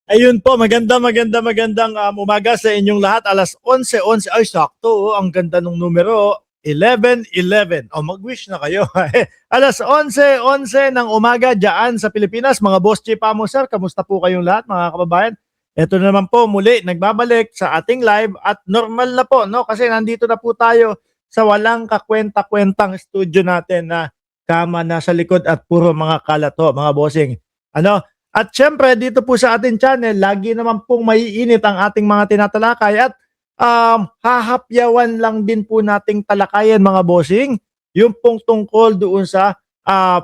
Ayun po, magandang umaga sa inyong lahat. Alas 11:11 ay sakto, ang ganda ng numero, 11:11. Mag-wish na kayo. Alas 11:11 ng umaga diyan sa Pilipinas. Mga Boss Chipamo sir, kamusta po kayong lahat mga kababayan? Ito naman po muli, nagbabalik sa ating live at normal na po, no? Kasi nandito na po tayo sa walang kakwenta-kwentang studio natin na kama nasa likod at puro mga kalato, mga bossing. Ano? At syempre, dito po sa ating channel, lagi naman pong maiinit ang ating mga tinatalakay at hahapyawan lang din po nating talakayan mga bossing, yung pong tungkol doon sa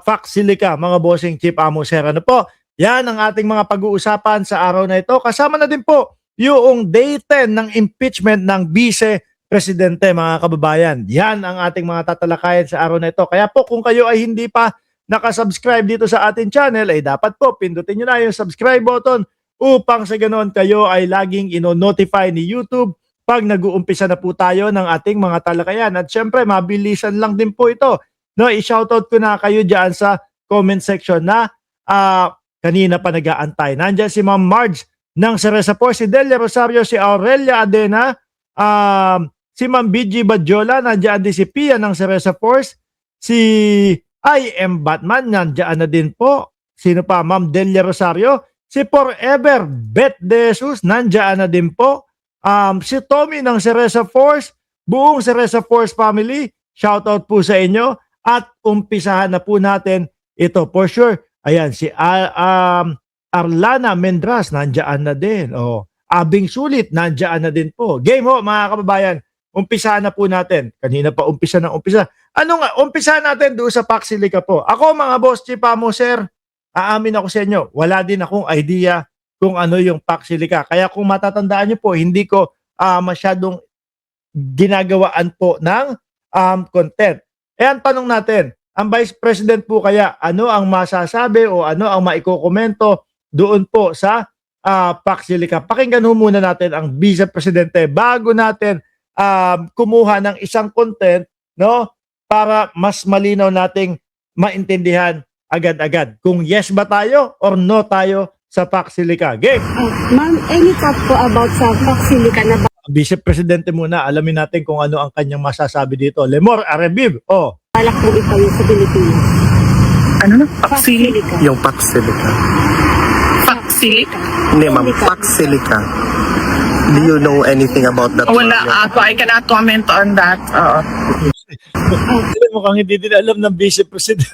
Fox Silica, mga bossing Chief Amo Sir. Ano po? Yan ang ating mga pag-uusapan sa araw na ito. Kasama na din po yung day 10 ng impeachment ng Vice Presidente, mga kababayan. Yan ang ating mga tatalakayan sa araw na ito. Kaya po kung kayo ay hindi pa nakasubscribe dito sa ating channel, ay dapat po pindutin nyo na yung subscribe button upang sa ganoon kayo ay laging ino-notify ni YouTube pag nag-uumpisa na po tayo ng ating mga talakayan. At syempre, mabilisan lang din po ito. No, i-shoutout ko na kayo dyan sa comment section na kanina pa nag-aantay. Nandiyan si Ma'am Marge ng Ceresapor, si Delia Rosario, si Aurelia Adena, si Ma'am BG Badjola, nandiyan din si Pia ng Ceresapor, si I am Batman, nandiyan na din po. Sino pa? Ma'am Delia Rosario. Si Forever Beth De Jesus, nandiyan na din po. Si Tommy ng Ceresa Force, buong Ceresa Force family, shoutout po sa inyo. At umpisahan na po natin ito for sure. Ayan, si Arlana Mendras, nandiyan na din. Abing Sulit, nandiyan na din po. Game ho, mga kababayan. Umpisahan na po natin. Kanina pa umpisa ng umpisa. Ano nga, umpisahan natin doon sa Fox Silica po. Ako mga Boss Chipamo sir, aamin ako sa inyo, wala din akong idea kung ano yung Fox Silica. Kaya kung matatandaan nyo po, hindi ko masyadong ginagawaan po ng content. Ang tanong natin, ang Vice President po kaya, ano ang masasabi o ano ang maikokomento doon po sa Fox Silica? Pakinggan ho muna natin ang Vice Presidente bago natin kumuha ng isang content, no, para mas malinaw nating maintindihan agad-agad kung yes ba tayo or no tayo sa Fox Silica. Game! Ma'am, any thought po about sa Fox Silica na Vice Presidente muna, alamin natin kung ano ang kanyang masasabi dito. Lemor Arebib, balak po itayo sa Pilipinas? Ano na? Fox Silica? Yung Fox Silica. Fox Silica? Hindi ma'am, Fox Silica. Do you know anything about that? Wala ako. I cannot comment on that. Mukhang hindi din alam ng Vice President.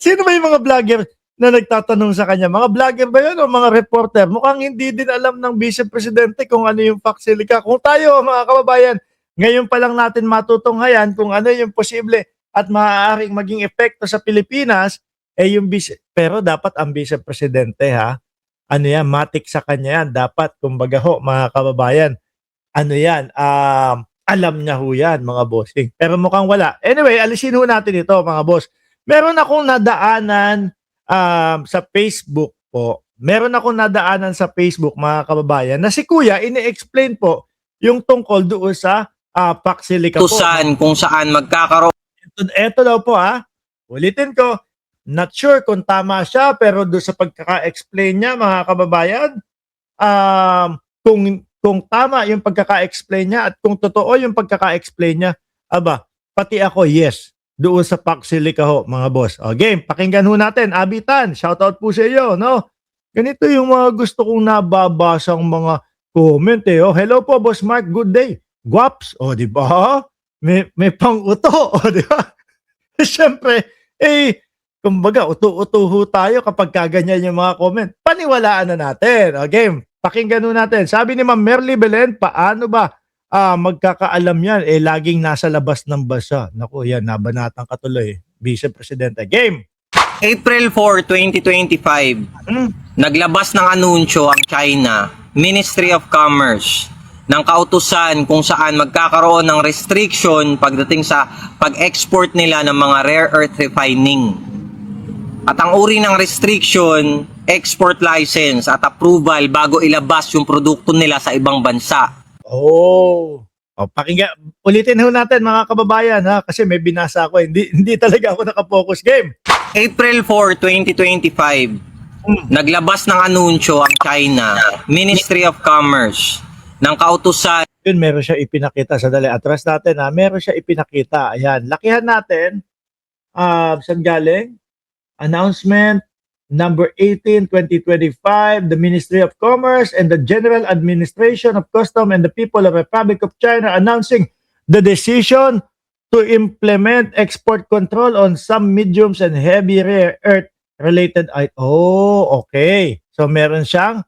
Sino ba yung mga vlogger na nagtatanong sa kanya? Mga vlogger ba yun o mga reporter? Mukhang hindi din alam ng Vice Presidente kung ano yung Fox Silica. Kung tayo, mga kababayan, ngayon pa lang natin matutunghayan kung ano yung posible at maaaring maging epekto sa Pilipinas, yung pero dapat ang Vice Presidente, ano yan, matik sa kanya yan. Dapat, kumbaga ho, mga kababayan, ano yan, alam niya ho yan, mga bossing. Pero mukhang wala. Anyway, alisin ho natin ito, mga boss. Meron akong nadaanan sa Facebook po. Meron akong nadaanan sa Facebook, mga kababayan, na si Kuya, ini-explain po yung tungkol doon sa Fox Silica po. Kung saan magkakaroon. Ito daw po ulitin ko, not sure kung tama siya, pero doon sa pagkaka-explain niya, mga kababayan, kung tama yung pagkaka-explain niya at kung totoo yung pagkaka-explain niya, pati ako yes, doon sa Fox Silica ho, mga boss. Game, pakinggan ho natin. Abitan, shoutout po sa iyo, no? Ganito yung mga gusto kong nababasang mga comment hello po, Boss Mark, good day. Guaps, di ba? May pang-uto, di ba? Siyempre, kumbaga, uto-uto ho tayo kapag kaganyan yung mga comment. Paniwalaan na natin. Game, pakinggan ho natin. Sabi ni Ma'am Merly Belen, paano ba magkakaalam yan? Laging nasa labas ng bansa. Naku, yan, nabanatang katuloy. Vice Presidente. Game! April 4, 2025, naglabas ng anunsyo ang China, Ministry of Commerce, ng kautusan kung saan magkakaroon ng restriction pagdating sa pag-export nila ng mga rare earth refining. At ang uri ng restriction, export license at approval bago ilabas yung produkto nila sa ibang bansa. Pakinggan, ulitin ho natin mga kababayan kasi may binasa ako. Hindi talaga ako nakafocus. Game. April 4, 2025, naglabas ng anunsyo ang China, Ministry of Commerce, ng kautusan Yun, meron siya ipinakita. Sandali, atras natin ha. Meron siya ipinakita. Ayan, lakihan natin. Saan galing? Announcement number 18, 2025, the Ministry of Commerce and the General Administration of Custom and the People of Republic of China announcing the decision to implement export control on some mediums and heavy rare earth related items. Oh, okay. So meron siyang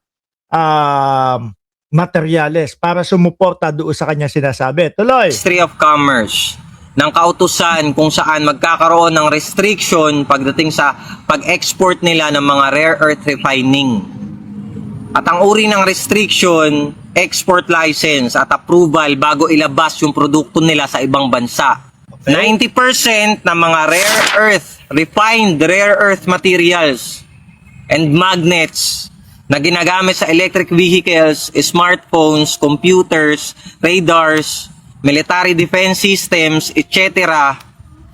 materyales para sumuporta doon sa kanya sinasabi. Tuloy. Ministry of Commerce ng kautusan kung saan magkakaroon ng restriction pagdating sa pag-export nila ng mga rare earth refining. At ang uri ng restriction, export license at approval bago ilabas yung produkto nila sa ibang bansa. 90% ng mga rare earth, refined rare earth materials and magnets na ginagamit sa electric vehicles, smartphones, computers, radars, military defense systems, etc.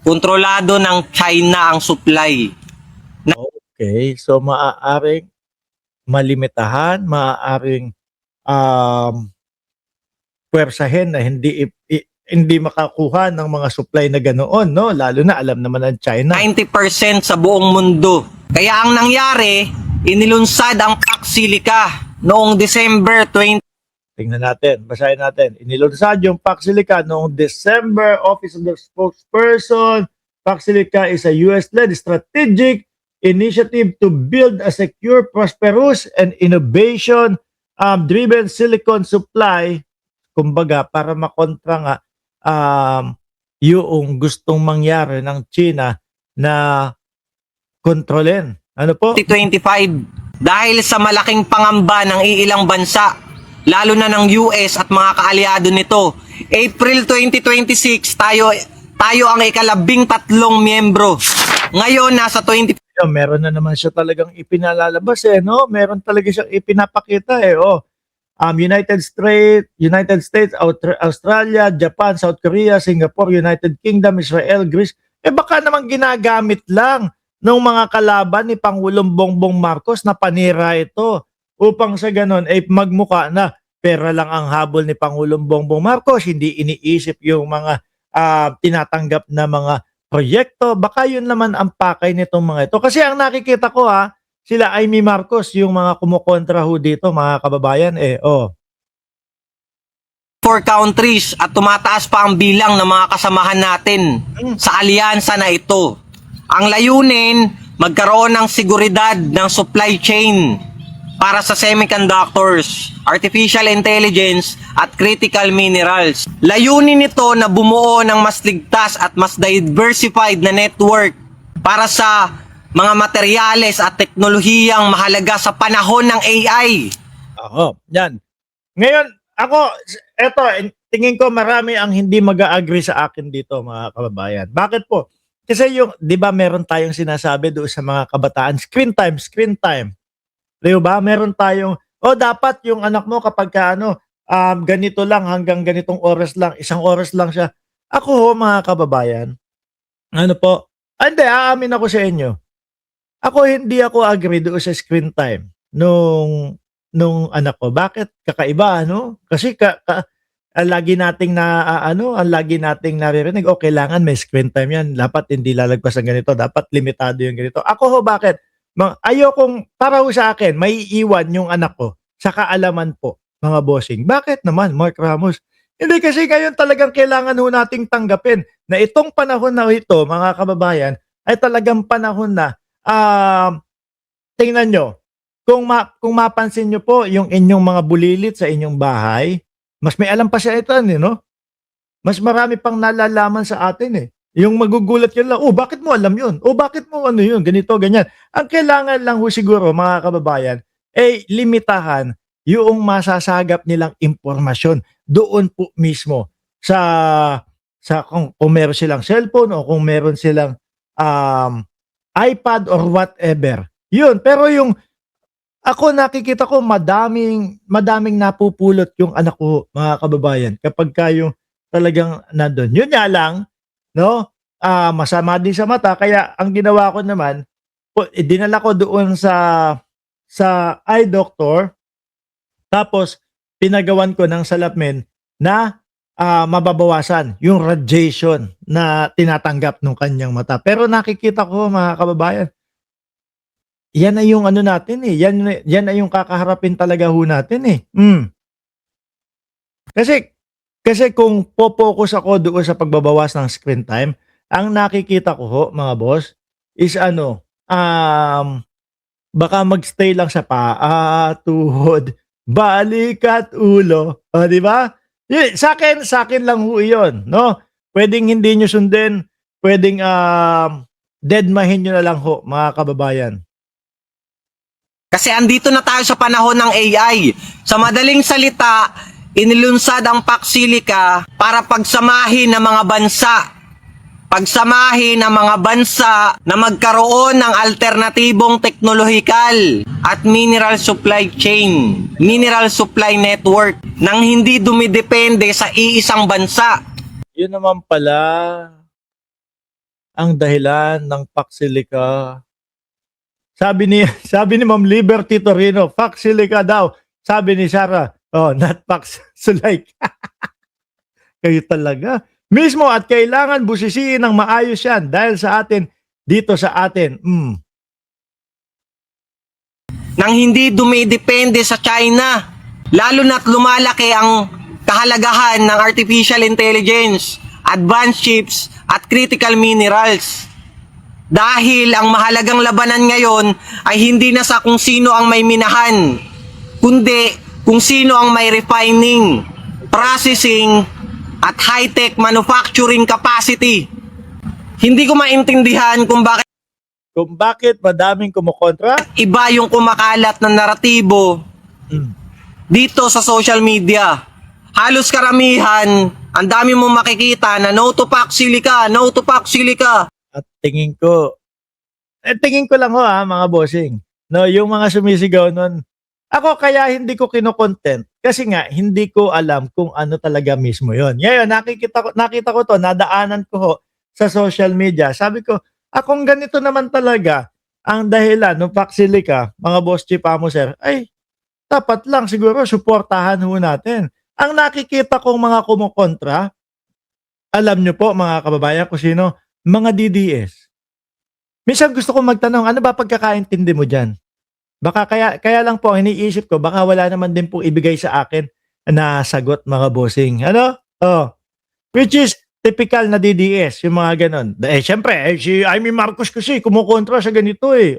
Kontrolado ng China ang supply. Okay, so maaaring malimitahan, maaaring puwersahin na hindi makakuha ng mga supply na ganoon, no? Lalo na alam naman ng China. 90% sa buong mundo. Kaya ang nangyari, inilunsad ang Pax Silica noong December 20. Tingnan natin, basahin natin. Inilunsad yung Pax Silica noong December. Office of the Spokesperson. Pax Silica is a US-led strategic initiative to build a secure, prosperous, and innovation-driven silicon supply. Kumbaga, para makontra nga yung gustong mangyari ng China na kontrolin. Ano po? 2025 dahil sa malaking pangamba ng iilang bansa, lalo na ng US at mga kaalyado nito. April 2026, tayo ang ika-13 miyembro. Ngayon, nasa 20. Meron na naman siya talagang ipinalalabas no? Meron talaga siyang ipinapakita oh. United States, Australia, Japan, South Korea, Singapore, United Kingdom, Israel, Greece. Baka naman ginagamit lang ng mga kalaban ni Pangulong Bongbong Marcos na panira ito upang sa ganon magmukha na pera lang ang habol ni Pangulong Bongbong Marcos, hindi iniisip yung mga tinatanggap na mga proyekto. Baka yun naman ang pakay nitong mga ito. Kasi ang nakikita ko sila Amy Marcos, yung mga kumukontra dito, mga kababayan, 4 countries at tumataas pa ang bilang ng mga kasamahan natin sa alyansa na ito. Ang layunin, magkaroon ng seguridad ng supply chain para sa semiconductors, artificial intelligence at critical minerals. Layunin nito na bumuo ng mas ligtas at mas diversified na network para sa mga materyales at teknolohiyang mahalaga sa panahon ng AI. Yan. Ngayon, tingin ko marami ang hindi mag-agree sa akin dito, mga kababayan. Bakit po? Kasi di ba meron tayong sinasabi doon sa mga kabataan, screen time. Di ba? Meron tayong, dapat yung anak mo kapag ganito lang, hanggang ganitong oras lang, 1 oras lang siya. Ako mga kababayan, hindi, aamin ako sa inyo. Hindi ako agree doon sa screen time nung anak ko. Bakit? Kakaiba, Kasi lagi nating naririnig, kailangan may screen time yan. Dapat hindi lalagpas ng ganito. Dapat limitado yung ganito. Bakit? Ayokong, para sa akin, may iwan yung anak ko sa kaalaman po, mga bossing. Bakit naman, Mark Ramos? Hindi, kasi ngayon talagang kailangan nating tanggapin na itong panahon na ito, mga kababayan, ay talagang panahon na tingnan nyo, kung mapansin nyo po yung inyong mga bulilit sa inyong bahay, mas may alam pa siya ito, mas marami pang nalalaman sa atin Yung magugulat yun lang, bakit mo alam yun? Bakit mo yun? Ganito, ganyan. Ang kailangan lang siguro, mga kababayan, limitahan yung masasagap nilang impormasyon doon po mismo sa kung meron silang cellphone o kung meron silang iPad or whatever. Yun, pero ako nakikita ko madaming napupulot yung anak ko, mga kababayan, kapag yung talagang nandun. Yun nga lang, masama din sa mata, kaya ang ginawa ko naman, dinala ko doon sa sa eye doctor, tapos pinagawan ko ng salamin na mababawasan yung radiation na tinatanggap ng kanyang mata. Pero nakikita ko, mga kababayan, yan na yung ano natin eh. Yan na yung kakaharapin talaga ho natin eh. Kasi kung po-focus ako doon sa pagbabawas ng screen time, ang nakikita ko ho, mga boss, is baka magstay lang sa paa, tuhod, balik at ulo. O, di ba? Sa akin lang ho iyon, no? Pwedeng hindi nyo sundin, pwedeng deadmahin nyo na lang ho, mga kababayan. Kasi andito na tayo sa panahon ng AI. Sa madaling salita, inilunsad ang Paxilica para pagsamahin ng mga bansa. Pagsamahin ng mga bansa na magkaroon ng alternatibong teknolohikal at mineral supply chain, mineral supply network nang hindi dumidepende sa iisang bansa. Yun naman pala ang dahilan ng Paxilica. Sabi ni Ma'am Liberty Torino, Paxilica daw. Sabi ni Sarah, not Paxilica. Kayo talaga. Mismo at kailangan busisiin ng maayos yan dahil sa atin, dito sa atin. Nang hindi dumidepende sa China. Lalo na't lumalaki ang kahalagahan ng artificial intelligence, advanced chips at critical minerals. Dahil ang mahalagang labanan ngayon ay hindi na sa kung sino ang may minahan, kundi kung sino ang may refining, processing, at high-tech manufacturing capacity. Hindi ko maintindihan kung bakit Madaming kumukontra. iba yung kumakalat na naratibo dito sa social media. Halos karamihan, ang dami mong makikita na no to Paxilica, no to Paxilica. At tingin ko lang ho mga bossing. No, yung mga sumisigaw nun, ako kaya hindi ko kino-content kasi nga hindi ko alam kung ano talaga mismo yon. Ngayon nakita ko to, nadaanan ko ho sa social media. Sabi ko, akong ganito naman talaga ang dahilan ng Paxilica, mga boss Chief Amo sir, ay dapat lang siguro suportahan ho natin. Ang nakikita kong mga kumukontra, alam nyo po mga kababayan kung sino, mga DDS. Minsan gusto ko magtanong, ano ba pagkakaintindi mo dyan? Baka kaya lang po, iniisip ko, baka wala naman din po ibigay sa akin na sagot mga bossing. Ano? Which is typical na DDS, yung mga ganon. Siyempre, si Amy Marcos kasi kumukontra sa ganito eh.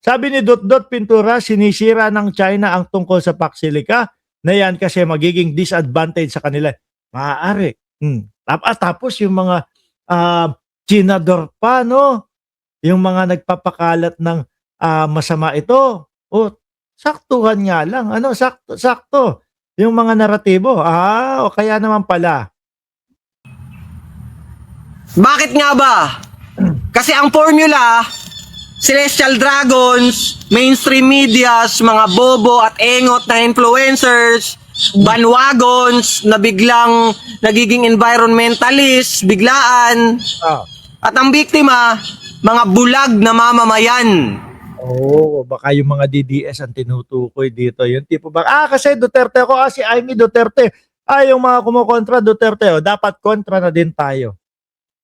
Sabi ni Dot Pintura, sinisira ng China ang tungkol sa Paxilica na yan kasi magiging disadvantage sa kanila. Maaari. Tapos yung mga Chinador pa, no? Yung mga nagpapakalat ng masama ito. Saktuhan nga lang. Sakto. Yung mga naratibo. O kaya naman pala. Bakit nga ba? Kasi ang formula, Celestial Dragons, mainstream medias, mga bobo at engot na influencers, bandwagons na biglang nagiging environmentalist, biglaan. At ang biktima, mga bulag na mamamayan. Baka yung mga DDS ang tinutukoy dito. Yung tipo ba, kasi Duterte ako, si Amy Duterte. Yung mga kumukontra Duterte, dapat kontra na din tayo.